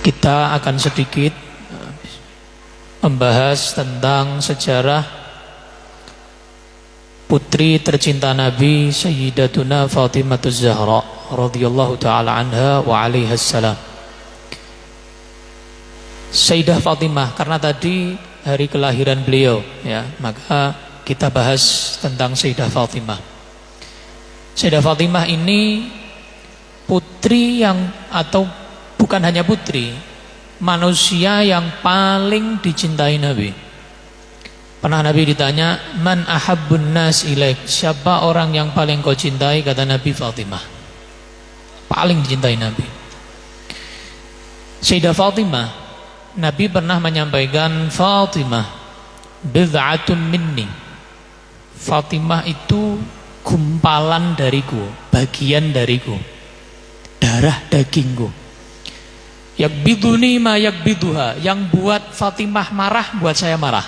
Kita akan sedikit membahas tentang sejarah putri tercinta Nabi Sayyidatuna Fatimahuz Zahra radhiyallahu taala anha wa alaihas salam. Sayyidah Fatimah, karena tadi hari kelahiran beliau ya, maka kita bahas tentang Sayyidah Fatimah. Sayyidah Fatimah ini putri yang, atau bukan hanya putri, manusia yang paling dicintai Nabi. Pernah Nabi ditanya, man ahabbun nas ilaik, siapa orang yang paling kau cintai? Kata Nabi, Fatimah. Paling dicintai Nabi. Sayyidah Fatimah, Nabi pernah menyampaikan, Fatimah bid'atun minni, Fatimah itu gumpalan dariku, bagian dariku, darah dagingku. Yakbiduni ma yakbiduha, yang buat Fatimah marah buat saya marah.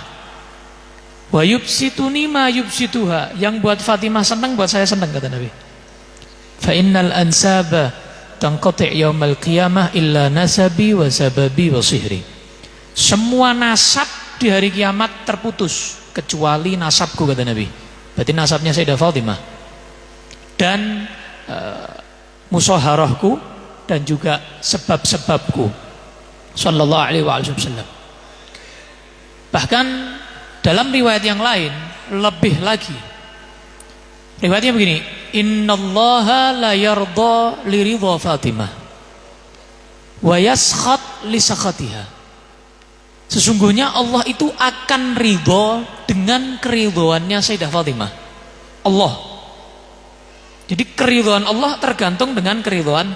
Wa yubsituni ma yubsituha, yang buat Fatimah senang buat saya senang, kata Nabi. Fa innal ansaba tanqati' yaumal qiyamah illa nasabi wa sababi wa sihri. Semua nasab di hari kiamat terputus kecuali nasabku, kata Nabi. Berarti nasabnya Sayyidah Fatimah. Dan musaharahku dan juga sebab-sebabku sallallahu alaihi wasallam. Bahkan dalam riwayat yang lain lebih lagi. Riwayatnya begini, innallaha la yarda li ridha Fatimah wa yaskhat li sakhatiha. Sesungguhnya Allah itu akan ridha dengan keridhoannya Sayyidah Fatimah. Allah. Jadi keridhaan Allah tergantung dengan keridhaan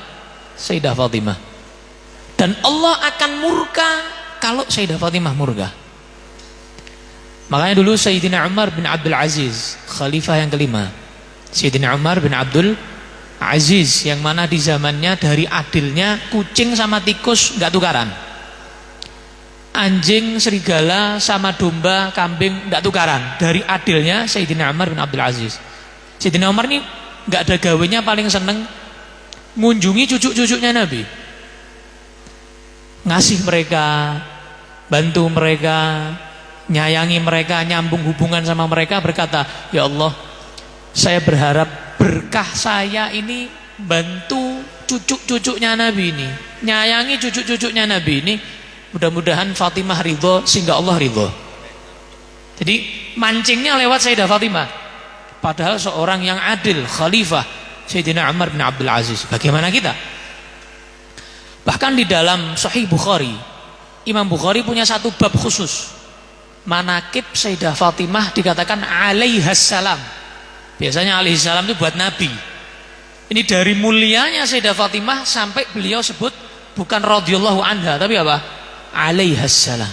Sayyidah Fatimah. Dan Allah akan murka kalau Sayyidah Fatimah murka. Makanya dulu Sayyidina Umar bin Abdul Aziz, khalifah yang kelima, Sayyidina Umar bin Abdul Aziz, yang mana di zamannya dari adilnya kucing sama tikus nggak tukaran, anjing, serigala sama domba, kambing nggak tukaran. Dari adilnya Sayyidina Umar bin Abdul Aziz. Sayyidina Umar ini nggak ada gawenya, paling seneng mengunjungi cucu-cucunya Nabi, ngasih mereka, bantu mereka, nyayangi mereka, nyambung hubungan sama mereka, berkata, ya Allah, saya berharap berkah saya ini bantu cucu-cucunya Nabi ini, nyayangi cucu-cucunya Nabi ini, mudah-mudahan Fatimah ridho sehingga Allah ridho. Jadi mancingnya lewat Sayyidah Fatimah, padahal seorang yang adil, khalifah Sayyidina Umar bin Abdul Aziz. Bagaimana kita? Bahkan di dalam Sahih Bukhari, Imam Bukhari punya satu bab khusus, manakib Sayyidah Fatimah, dikatakan alaihas salam. Biasanya alaihis salam itu buat Nabi. Ini dari mulianya Sayyidah Fatimah sampai beliau sebut bukan radhiyallahu anha, tapi apa? Alaihas salam.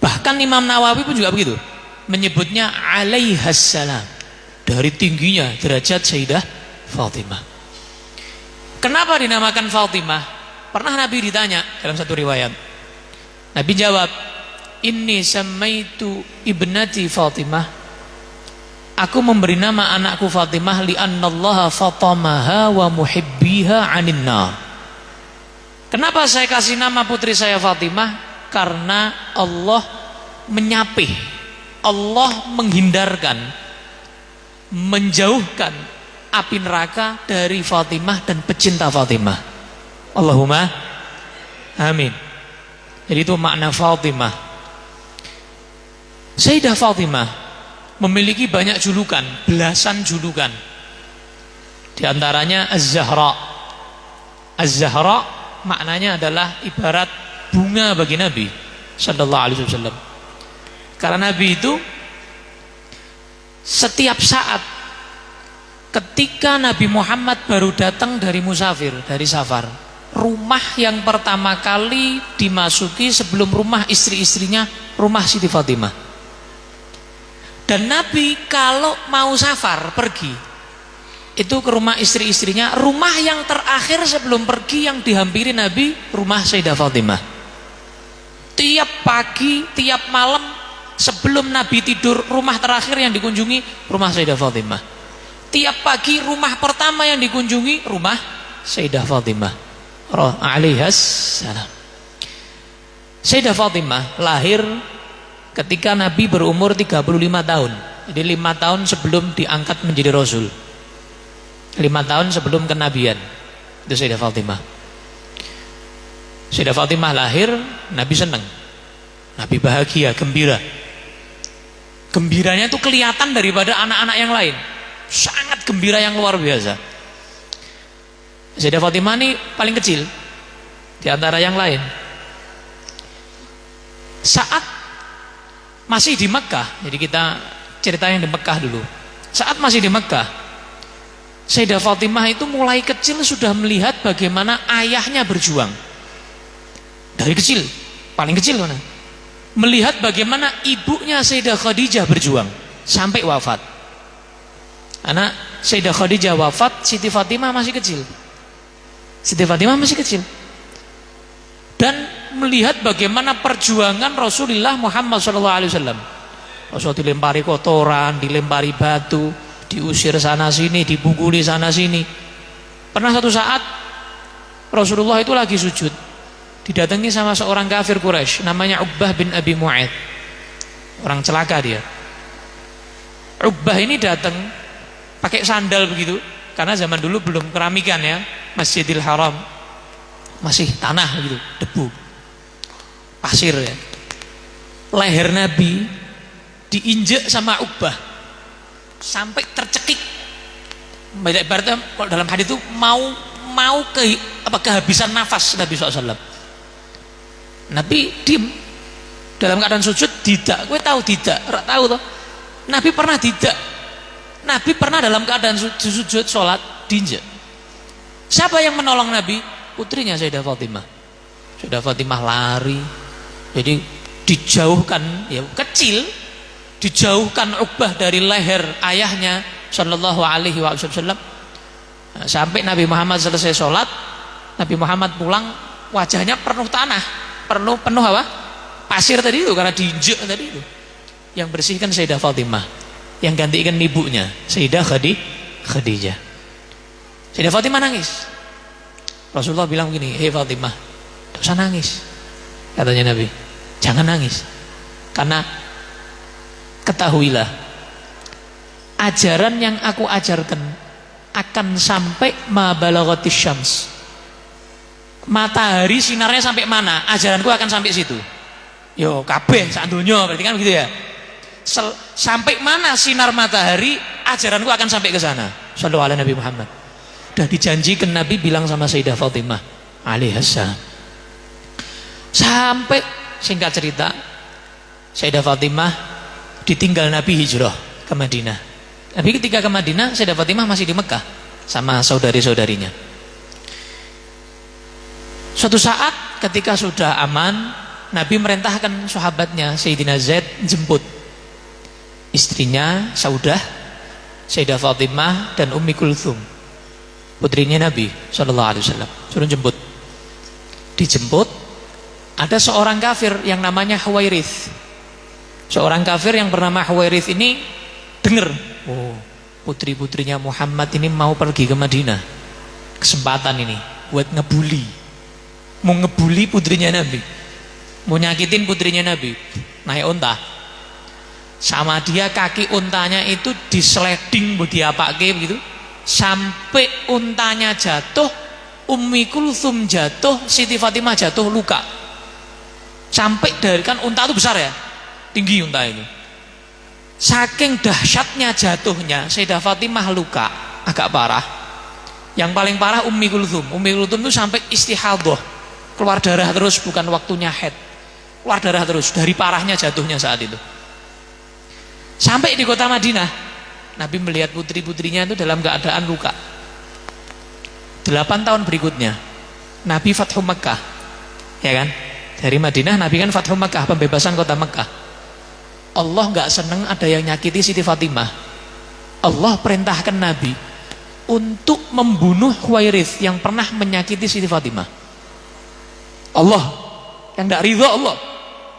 Bahkan Imam Nawawi pun juga begitu, menyebutnya alaihas salam, dari tingginya derajat Sayyidah Fatimah. Kenapa dinamakan Fatimah? Pernah Nabi ditanya dalam satu riwayat, Nabi jawab, inni samaitu ibnati Fatimah, aku memberi nama anakku Fatimah li'annallaha fatamaha wa muhibbiha 'anil nar. Kenapa saya kasih nama putri saya Fatimah? Karena Allah menyapih, Allah menghindarkan, menjauhkan api neraka dari Fatimah dan pecinta Fatimah. Allahumma amin. Jadi itu makna Fatimah. Sayyidah Fatimah memiliki banyak julukan, belasan julukan. Di antaranya Az-Zahra. Az-Zahra maknanya adalah ibarat bunga bagi Nabi sallallahu alaihi wasallam. Karena Nabi itu setiap saat ketika Nabi Muhammad baru datang dari musafir, dari safar, rumah yang pertama kali dimasuki sebelum rumah istri-istrinya, rumah Siti Fatimah. Dan Nabi kalau mau safar, pergi, itu ke rumah istri-istrinya, rumah yang terakhir sebelum pergi yang dihampiri Nabi, rumah Sayyidah Fatimah. Tiap pagi, tiap malam sebelum Nabi tidur, rumah terakhir yang dikunjungi rumah Sayyidah Fatimah. Tiap pagi rumah pertama yang dikunjungi rumah Sayyidah Fatimah alaihas salam. Sayyidah Fatimah lahir ketika Nabi berumur 35 tahun. Jadi 5 tahun sebelum diangkat menjadi Rasul, 5 tahun sebelum kenabian. Itu Sayyidah Fatimah. Sayyidah Fatimah lahir, Nabi senang, Nabi bahagia, gembira. Gembiranya itu kelihatan daripada anak-anak yang lain. Sangat gembira yang luar biasa. Sayyidah Fatimah ini paling kecil di antara yang lain. Saat masih di Mekah, jadi kita ceritain di Mekah dulu. Saat masih di Mekah, Sayyidah Fatimah itu mulai kecil sudah melihat bagaimana ayahnya berjuang. Dari kecil, paling kecil mana? Melihat bagaimana ibunya Sayyidah Khadijah berjuang sampai wafat. Anak Sayyidah Khadijah wafat, Siti Fatimah masih kecil. Siti Fatimah masih kecil. Dan melihat bagaimana perjuangan Rasulullah Muhammad SAW. Rasul dilempari kotoran, dilempari batu, diusir sana sini, dipukuli sana sini. Pernah satu saat Rasulullah itu lagi sujud, didatangi sama seorang kafir Quraisy namanya Uqbah bin Abi Mu'aid. Orang celaka dia. Uqbah ini datang pakai sandal begitu, karena zaman dulu belum keramikan ya, Masjidil Haram masih tanah gitu, debu, pasir ya. Leher Nabi diinjek sama Uqbah sampai tercekik. Ibaratnya kalau dalam hadis itu mau kehabisan nafas Nabi SAW. Nabi diem dalam keadaan sujud, tidak. Kowe tahu tidak? Ora tahu toh. Nabi pernah tidak. Nabi pernah dalam keadaan sujud sholat diinjek. Siapa yang menolong Nabi? Putrinya Sayyidah Fatimah. Sayyidah Fatimah lari. Jadi dijauhkan, ya kecil, dijauhkan Uqbah dari leher ayahnya sallallahu alaihi wasallam. Sampai Nabi Muhammad selesai sholat, Nabi Muhammad pulang, wajahnya penuh tanah, penuh apa? Pasir tadi itu, karena diinjek tadi itu. Yang bersihkan Sayyidah Fatimah, yang gantikan ibunya Sayyidah Khadijah. Sayyidah Fatimah nangis. Rasulullah bilang begini, "Hei Fatimah, tidak usah nangis." Katanya Nabi, "Jangan nangis. Karena ketahuilah, ajaran yang aku ajarkan akan sampai ma balaghatis syams." Matahari sinarnya sampai mana, ajaranku akan sampai situ. Yo kabeh sak donya, berarti kan begitu ya. Sampai mana sinar matahari, ajaranku akan sampai ke sana. Shallallahu alaihi Nabi Muhammad. Sudah dijanjikan Nabi bilang sama Sayyidah Fatimah alaihassalam. Sampai singkat cerita, Sayyidah Fatimah ditinggal Nabi hijrah ke Madinah. Nabi ketika ke Madinah, Sayyidah Fatimah masih di Mekah sama saudari-saudarinya. Suatu saat ketika sudah aman, Nabi merintahkan sahabatnya Sayyidina Zaid jemput istrinya Saudah, Sayyidah Fatimah dan Ummi Kulthum, putrinya Nabi SAW. Suruh jemput. Dijemput, ada seorang kafir yang namanya Huwairith. Seorang kafir yang bernama Huwairith ini dengar, oh, putri-putrinya Muhammad ini mau pergi ke Madinah. Kesempatan ini buat ngebuli. Mau ngebuli putrinya Nabi, mau nyakitin putrinya Nabi. Naik unta, sama dia kaki untanya itu disleding, mau diapake begitu, sampai untanya jatuh, Ummi Kulthum jatuh, Siti Fatimah jatuh, luka. Sampai dari, kan unta itu besar ya, tinggi unta ini. Saking dahsyatnya jatuhnya, Sayyidah Fatimah luka agak parah. Yang paling parah Ummi Kulthum. Ummi Kulthum itu sampai istihadhah, keluar darah terus, bukan waktunya haid, keluar darah terus dari parahnya jatuhnya saat itu. Sampai di kota Madinah, Nabi melihat putri-putrinya itu dalam keadaan luka. 8 tahun berikutnya Nabi Fathu Makkah, ya kan? Dari Madinah Nabi kan Fathu Makkah, pembebasan kota Makkah. Allah nggak seneng ada yang nyakiti Siti Fatimah. Allah perintahkan Nabi untuk membunuh Huwairith yang pernah menyakiti Siti Fatimah. Allah yang tidak ridho, Allah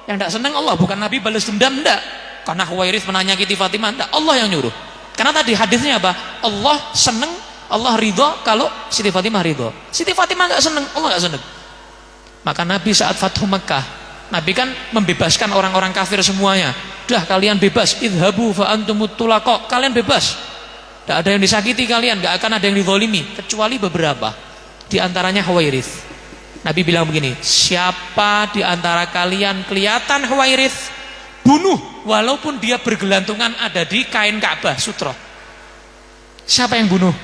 yang tidak senang, Allah, bukan Nabi balas dendam, tidak. Karena Huwairith pernah nyakiti Fatimah, tidak. Allah yang nyuruh. Karena tadi hadisnya apa? Allah senang, Allah ridho kalau Siti Fatimah ridho. Siti Fatimah nggak senang, Allah nggak senang. Maka Nabi saat Fathu Makkah Nabi kan membebaskan orang-orang kafir semuanya. Dah kalian bebas, idhabu fa antumut tulaqa, kalian bebas. Tidak ada yang disakiti kalian, gak akan ada yang dizalimi kecuali beberapa. Di antaranya Huwairits. Nabi bilang begini, siapa di antara kalian kelihatan Huwairits, bunuh walaupun dia bergelantungan ada di kain Ka'bah sutra. Siapa yang bunuh?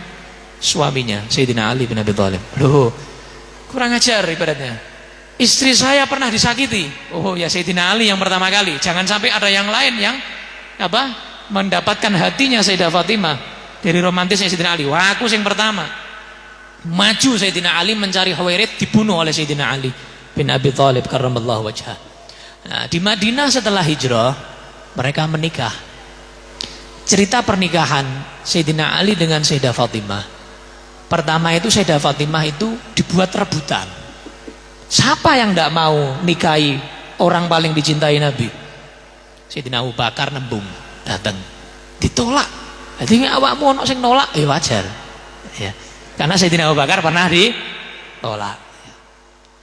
Suaminya Sayyidina Ali bin Abi Thalib. Loh, kurang ajar ibaratnya. Istri saya pernah disakiti. Oh ya, Sayyidina Ali yang pertama kali. Jangan sampai ada yang lain yang mendapatkan hatinya Sayyidah Fatimah dari romantisnya Sayyidina Ali. Wah, aku yang pertama. Maju Sayyidina Ali mencari Huwairits, dibunuh oleh Sayyidina Ali bin Abi Thalib karramallahu wajhah. Nah, di Madinah setelah hijrah mereka menikah. Cerita pernikahan Sayyidina Ali dengan Sayyidah Fatimah. Pertama itu Sayyidah Fatimah itu dibuat rebutan. Siapa yang tidak mau nikahi orang paling dicintai Nabi? Sayyidina Abu Bakar nembung, datang, ditolak. Jadi awakmu ono sing nolak, ya wajar. Ya. Karena Sayyidina Abu Bakar pernah ditolak.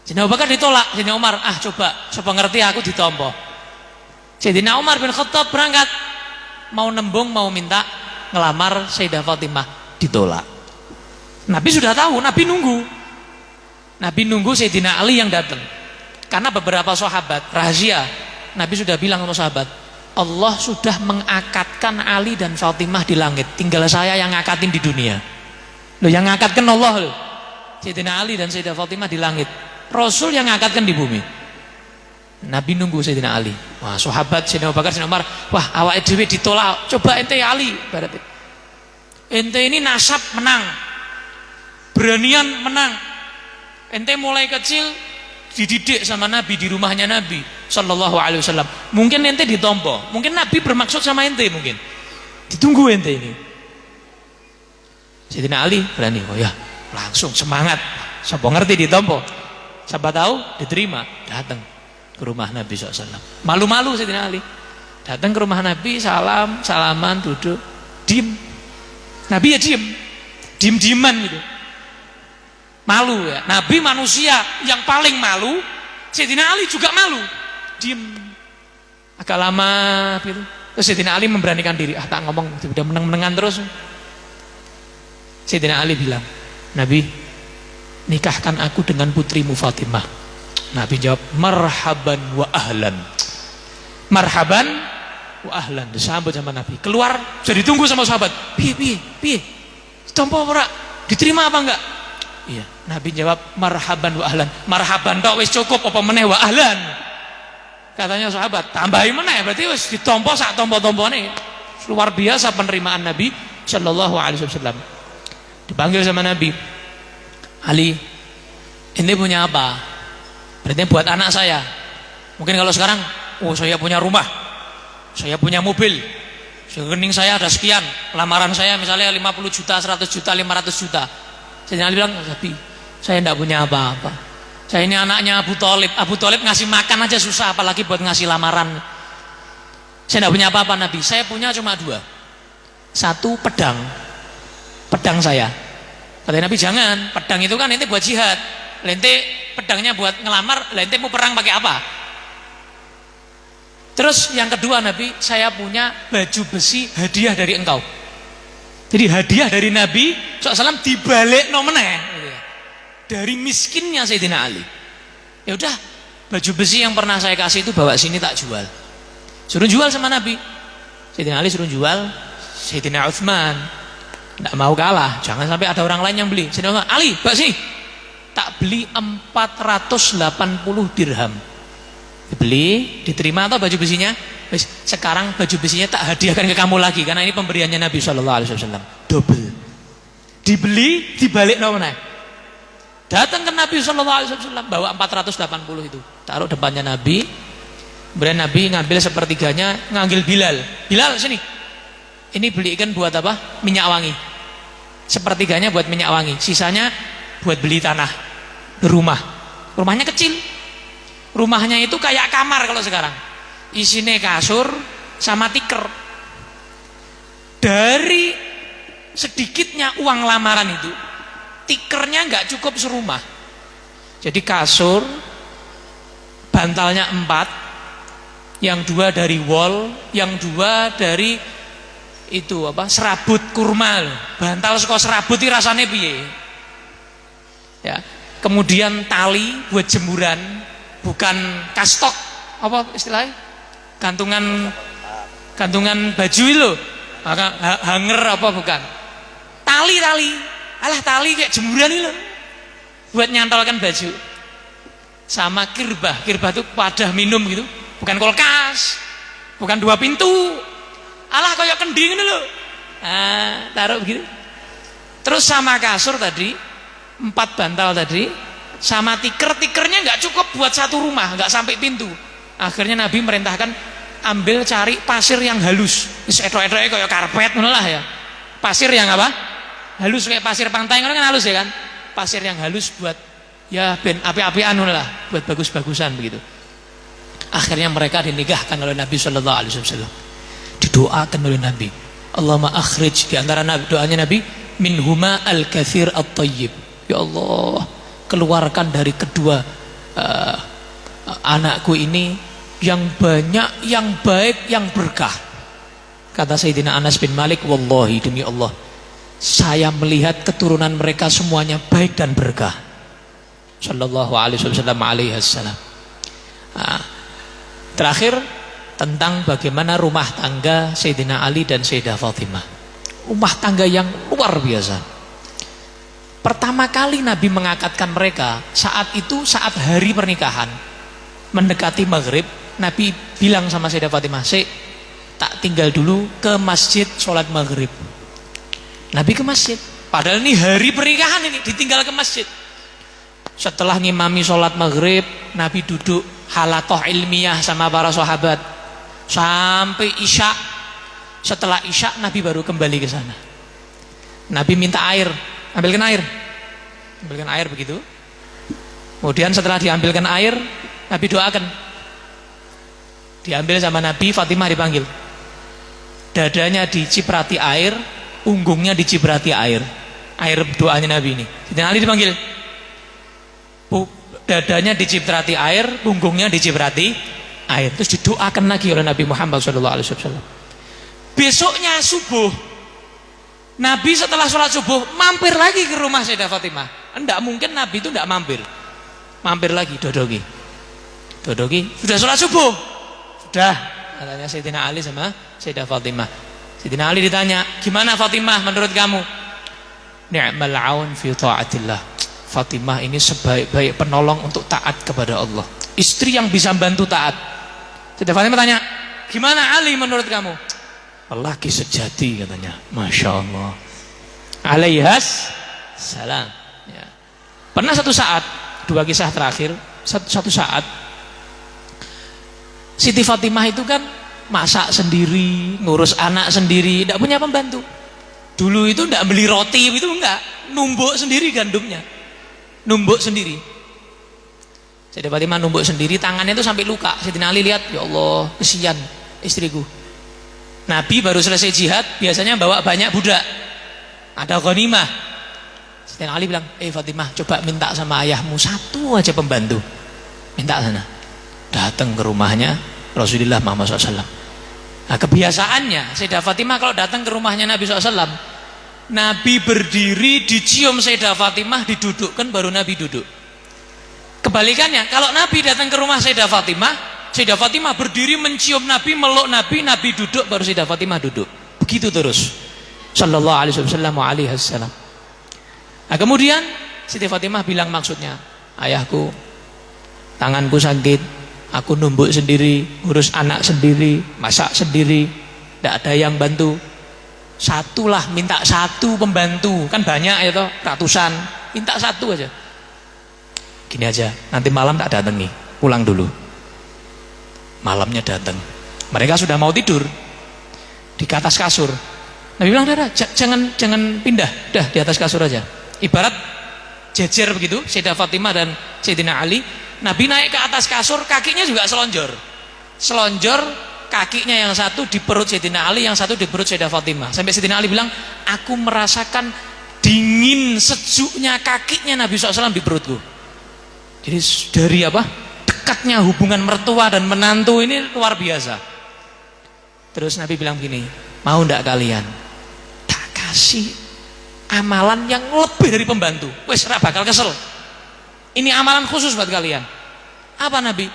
Sayyidina Abu Bakar ditolak, Sayyidina Umar, coba ngerti aku ditompo. Sayyidina Umar bin Khattab berangkat, mau nembung, mau minta ngelamar Sayyidah Fatimah, ditolak. Nabi sudah tahu, Nabi nunggu Sayyidina Ali yang datang. Karena beberapa sahabat rahasia, Nabi sudah bilang sama sahabat, Allah sudah mengakatkan Ali dan Fatimah di langit, tinggal saya yang ngakatin di dunia. Loh, yang ngakatkan Allah loh. Sayyidina Ali dan Sayyidah Fatimah di langit, Rasul yang ngakatkan di bumi. Nabi nunggu Sayyidina Ali. Wah, sahabat Sayyidina Abu Bakar, Sayyidina Umar, wah awake dhewe ditolak, coba ente Ali berarti. Ente ini nasab menang, beranian menang. Ente mulai kecil dididik sama Nabi di rumahnya Nabi Sallallahu Alaihi Wasallam. Mungkin ente ditompo, mungkin Nabi bermaksud sama ente, mungkin ditunggu ente ini. Sayyidina Ali berani, oh ya langsung semangat. Siapa ngerti ditompo, siapa tahu diterima, datang ke rumah Nabi SAW. Malu-malu Sayyidina Ali, datang ke rumah Nabi, salaman, duduk, diem. Nabi ya diem-dieman gitu. Malu ya, Nabi manusia yang paling malu, Sayyidina Ali juga malu, diem agak lama gitu. Terus Sayyidina Ali memberanikan diri, tak ngomong, udah meneng-menengan terus. Sayyidina Ali bilang, Nabi, nikahkan aku dengan putrimu Fatimah. Nabi jawab, marhaban wa ahlan. Marhaban wa ahlan, disambut sama Nabi. Keluar, jadi tunggu sama sahabat, piye tompo ora, diterima apa enggak? Iya, Nabi jawab marhaban wa ahlan. Marhaban tok wis cukup, apa meneh wa ahlan. Katanya sahabat, tambahi meneh, berarti wis ditompo sak tompo-tompone. Luar biasa penerimaan Nabi Sallallahu Alaihi Wasallam. Dipanggil sama Nabi, Ali, ini punya apa? Berarti buat anak saya. Mungkin kalau sekarang, oh saya punya rumah, saya punya mobil, rekening saya ada sekian, lamaran saya misalnya 50 juta, 100 juta, 500 juta. Sayyidina Ali bilang, tapi saya tidak punya apa-apa. Saya ini anaknya Abu Thalib. Abu Thalib ngasih makan aja susah, apalagi buat ngasih lamaran. Saya tidak punya apa-apa Nabi. Saya punya cuma 2. Satu pedang saya. Kata Nabi, jangan, pedang itu kan ente buat jihad. Lente pedangnya buat ngelamar, lente mau perang pakai apa? Terus yang kedua Nabi, saya punya baju besi hadiah dari engkau. Jadi hadiah dari Nabi SAW dibalik nomeneh dari miskinnya Sayyidina Ali. Ya udah, baju besi yang pernah saya kasih itu bawa sini tak jual. Suruh jual sama Nabi. Sayyidina Ali suruh jual. Sayyidina Utsman tidak mau kalah, jangan sampai ada orang lain yang beli. Sayyidina Utsman, Ali, bawa sini. Tak beli 480 dirham. Dibeli, diterima atau baju besinya? Sekarang baju besinya tak hadiahkan ke kamu lagi, karena ini pemberiannya Nabi Shallallahu Alaihi Wasallam. Double. Dibeli, dibalik nomornya. Datang ke Nabi Shallallahu Alaihi Wasallam bawa 480 itu, taruh depannya Nabi. Kemudian Nabi ngambil sepertiganya, ngambil Bilal. Bilal sini. Ini belikan buat apa? Minyak wangi. Sepertiganya buat minyak wangi, sisanya buat beli tanah, rumah. Rumahnya kecil. Rumahnya itu kayak kamar kalau sekarang. Isinya kasur sama tikar. Dari sedikitnya uang lamaran itu, tikernya nggak cukup serumah. Jadi kasur, bantalnya 4, yang 2 dari wol, yang 2 dari itu serabut kurma loh. Bantal saka serabut iki rasane piye? Ya. Kemudian tali buat jemuran, bukan kastok, apa istilahnya? Gantungan baju itu loh. Hanger apa bukan? Tali. Alah tali kayak jemuran itu loh. Buat nyantolkan baju. Sama kirbah itu wadah minum gitu, bukan kulkas, bukan 2 pintu. Alah kayak kending itu loh. Taruh begitu. Terus sama kasur tadi, 4 bantal tadi, sama tikernya nggak cukup buat 1 rumah, nggak sampai pintu. Akhirnya Nabi merintahkan ambil cari pasir yang halus. Etok-etoknya kayak karpet lah ya. Pasir yang apa? Halus kayak pasir pantai kan halus ya kan? Pasir yang halus buat ya ben api-apian lah, buat bagus-bagusan begitu. Akhirnya mereka dinikahkan oleh Nabi sallallahu alaihi wasallam. Didoakan oleh Nabi. Allahumma akhrij, di antara doanya Nabi, minhuma al-katsir at-thayyib. Ya Allah, keluarkan dari kedua anakku ini yang banyak, yang baik, yang berkah. Kata Sayyidina Anas bin Malik, wallahi demi Allah, saya melihat keturunan mereka semuanya baik dan berkah. Sallallahu alaihi wasallam. Terakhir tentang bagaimana rumah tangga Sayyidina Ali dan Sayyidah Fatimah. Rumah tangga yang luar biasa. Pertama kali Nabi mengakadkan mereka saat hari pernikahan, mendekati maghrib. Nabi bilang sama Sayyidah Fatimah, tak tinggal dulu ke masjid sholat maghrib. Nabi ke masjid, padahal ini hari pernikahan, ini ditinggal ke masjid. Setelah ngimami sholat maghrib, Nabi duduk halaqah ilmiah sama para sahabat sampai isya. Setelah isya Nabi baru kembali ke sana. Nabi minta air, ambilkan air begitu. Kemudian setelah diambilkan air, Nabi doakan. Diambil sama Nabi, Fatimah dipanggil. Dadanya diciprati air, punggungnya diciprati air. Air doanya Nabi ini. Sayyidina Ali dipanggil. Dadanya diciprati air, punggungnya diciprati air. Terus didoakan lagi oleh Nabi Muhammad SAW. Besoknya subuh, Nabi setelah sholat subuh mampir lagi ke rumah Sayyidah Fatimah. Enggak mungkin Nabi itu enggak mampir. Mampir lagi, dodogi. Sudah sholat subuh? Sudah, katanya Sayyidina Ali sama Sayyidah Fatimah. Sayyidina Ali ditanya, gimana Fatimah menurut kamu? Ni'mal aun fi ta'atillah. Fatimah ini sebaik-baik penolong untuk taat kepada Allah. Istri yang bisa bantu taat. Sayyidah Fatimah tanya, gimana Ali menurut kamu? Lelaki sejati katanya. Masya Allah. Alaihas salam. Ya. Pernah satu saat, 2 kisah terakhir, satu saat Siti Fatimah itu kan masak sendiri, ngurus anak sendiri, tidak punya pembantu. Dulu itu tidak beli roti, itu enggak, numbuk sendiri gandumnya, numbuk sendiri. Siti Fatimah numbuk sendiri, tangannya itu sampai luka. Sayyidina Ali lihat, ya Allah, kesian istriku. Nabi baru selesai jihad, biasanya bawa banyak budak, ada ghanimah. Sayyidina Ali bilang, Fatimah, coba minta sama ayahmu 1 aja pembantu, minta sana. Datang ke rumahnya Rasulullah Muhammad SAW. Nah, kebiasaannya Sayyidah Fatimah kalau datang ke rumahnya Nabi SAW, Nabi berdiri, dicium Sayyidah Fatimah, didudukkan, baru Nabi duduk. Kebalikannya, kalau Nabi datang ke rumah Sayyidah Fatimah berdiri mencium Nabi, meluk Nabi, Nabi duduk, baru Sayyidah Fatimah duduk. Begitu terus sallallahu alaihi wasallam. Nah, kemudian Sayyidah Fatimah bilang maksudnya, ayahku, tanganku sakit, aku numbuk sendiri, urus anak sendiri, masak sendiri, tidak ada yang bantu. Satulah, minta 1 pembantu, kan banyak ya toh, ratusan, minta 1 aja. Gini aja, nanti malam tak datangi, pulang dulu. Malamnya datang, mereka sudah mau tidur di atas kasur. Nabi bilang, jangan pindah, dah di atas kasur aja. Ibarat jejer begitu, Sayyidah Fatimah dan Sayyidina Ali. Nabi naik ke atas kasur, kakinya juga selonjor, kakinya yang satu di perut Sayyidina Ali, yang satu di perut Sayyidah Fatimah. Sampai Sayyidina Ali bilang, aku merasakan dingin sejuknya kakinya Nabi SAW di perutku. Jadi dari dekatnya hubungan mertua dan menantu ini luar biasa. Terus Nabi bilang gini, mau ndak kalian tak kasih amalan yang lebih dari pembantu? Wes ra bakal kesel. Ini amalan khusus buat kalian. Apa Nabi?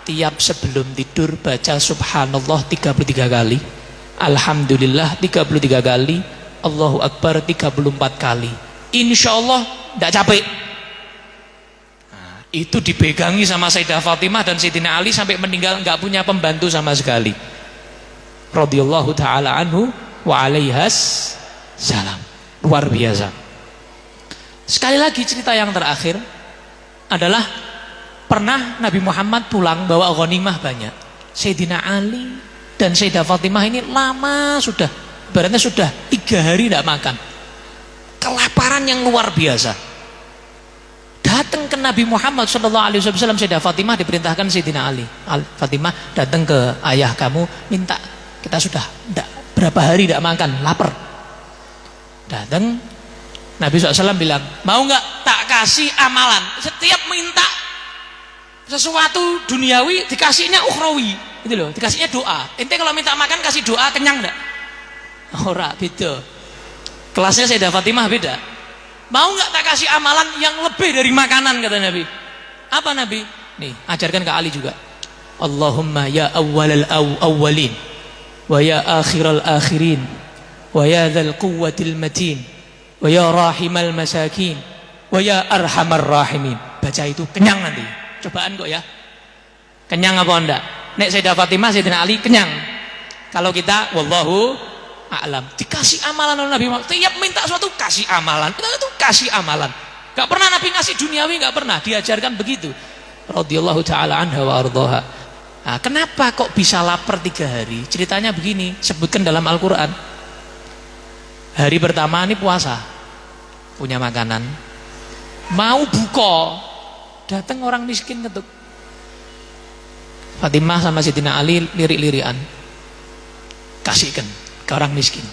Tiap sebelum tidur baca subhanallah 33 kali, alhamdulillah 33 kali, Allahu Akbar 34 kali. Insya Allah tidak capek. Nah, itu dipegangi sama Sayyidah Fatimah dan Sayyidina Ali sampai meninggal nggak punya pembantu sama sekali. Radhiyallahu taala anhu wa alaihas salam. Luar biasa. Sekali lagi cerita yang terakhir adalah pernah Nabi Muhammad pulang bawa ghanimah banyak. Sayyidina Ali dan Sayyidah Fatimah ini lama sudah, ibaratnya sudah 3 hari tidak makan. Kelaparan yang luar biasa. Datang ke Nabi Muhammad SAW, Sayyidah Fatimah diperintahkan Sayyidina Ali, Fatimah datang ke ayah kamu, minta, kita sudah berapa hari tidak makan, lapar. Datang Nabi SAW bilang, mau nggak tak kasih amalan? Setiap minta sesuatu duniawi dikasihnya ukhrawi, gitu loh, dikasihnya doa. Ente kalau minta makan kasih doa, kenyang enggak? Ora, beda. Kelasnya Sayyidah Fatimah beda. Mau nggak tak kasih amalan yang lebih dari makanan, kata Nabi. Apa Nabi? Nih, ajarkan ke Ali juga. Allahumma ya awwalal awwalin wa ya akhiral akhirin wa ya dzal quwwatil matin wa ya rahimal masakin wa ya arhamar rahimin. Baca itu kenyang nanti. Cobaan kok ya. Kenyang apa enggak? Nek Sayyidah Fatimah, Sayyidina Ali kenyang. Kalau kita wallahu a'lam, dikasih amalan oleh Nabi Muhammad. Tiap minta sesuatu kasih amalan. Kita itu kasih amalan. Gak pernah Nabi ngasih duniawi, gak pernah. Diajarkan begitu. Radhiyallahu taala anha wa ardhaha. Nah, kenapa kok bisa lapar 3 hari? Ceritanya begini, sebutkan dalam Al-Qur'an. Hari pertama ini puasa, punya makanan. Mau buka, datang orang miskin ketuk. Fatimah sama Sayyidina Ali lirik-lirikan, kasihkan ke orang miskin.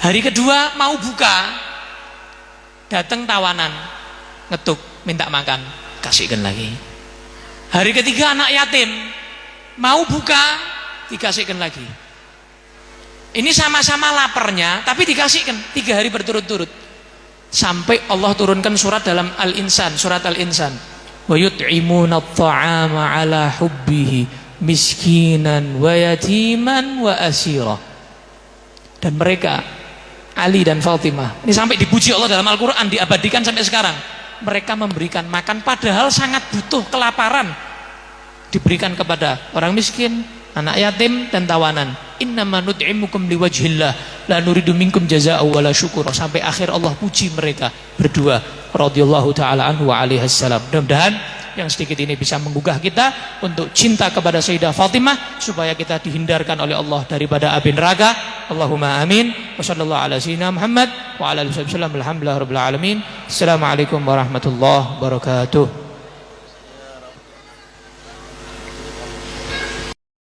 Hari kedua mau buka, datang tawanan, ngetuk, minta makan, kasihkan lagi. Hari ketiga anak yatim, mau buka, dikasihkan lagi. Ini sama-sama laparnya, tapi dikasihkan 3 hari berturut-turut. Sampai Allah turunkan surat dalam Al-Insan, surat Al-Insan. Wa yut'imuna at-ta'ama 'ala hubbihi miskinan wa yatiman wa asira. Dan mereka, Ali dan Fatimah, ini sampai dipuji Allah dalam Al-Quran, diabadikan sampai sekarang. Mereka memberikan makan padahal sangat butuh, kelaparan, diberikan kepada orang miskin, anak yatim dan tawanan. Innama nut'imukum liwajhillah la nuridu minkum jazaa'an wala syukur. Sampai akhir Allah puji mereka berdua radhiyallahu taala anhu wa alaihi salam. Mudah-mudahan yang sedikit ini bisa menggugah kita untuk cinta kepada Sayyidah Fatimah, supaya kita dihindarkan oleh Allah daripada api neraka. Allahumma amin. Wa sallallahu ala sayyidina Muhammad wa ala alihi wasallam. Alhamdulillahirabbil alamin. Assalamualaikum warahmatullahi wabarakatuh.